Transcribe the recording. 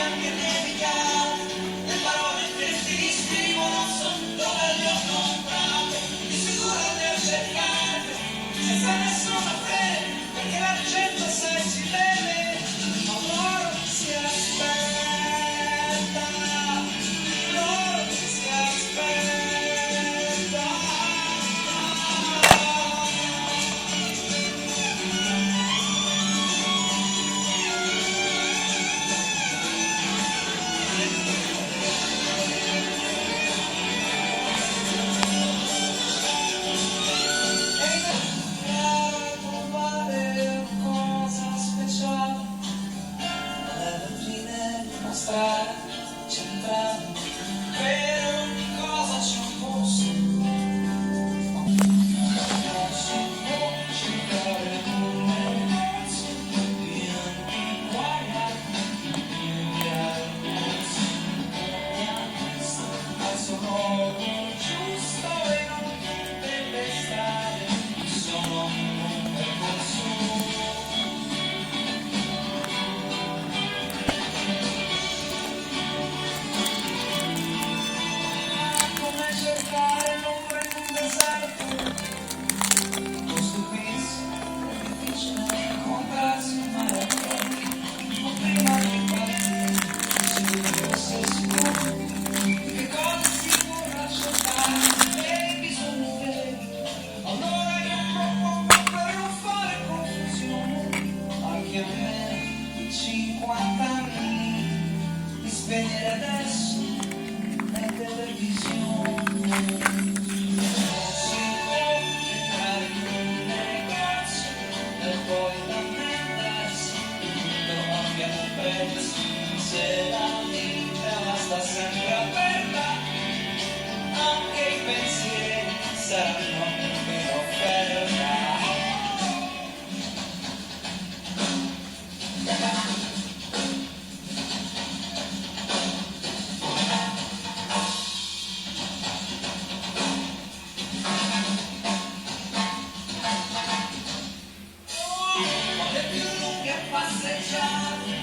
bianche e nevicate, le parole che ti scrivono sono dove le ho comprate, di sicuro le ho cercate, senza nessuna fede, perché l'argento se si vede, ma l'oro si aspetta, l'oro si aspetta. Strada centrale, per ogni cosa c'è un posto, non si può cercare un negozio, pieno di guaiati, inviare un pozzo, al suo modo giusto e non tutte le strade sono un percorso. Cercare l'ombra in un deserto, non stupirsi, è difficile incontrarsi in mare, ma prima di partire si deve essere sicuri che cosa si vorrà cercare e bisogna vedere, allora io propongo per non fare confusione, anche a me di 50 anni, di spegnere adesso le televisioni. Non si può entrare in un negozio e poi lamentarsi, tutto abbia un prezzo, se la vita sta sempre aperta, anche i pensieri saranno in offerta. Le più lunghe passeggiate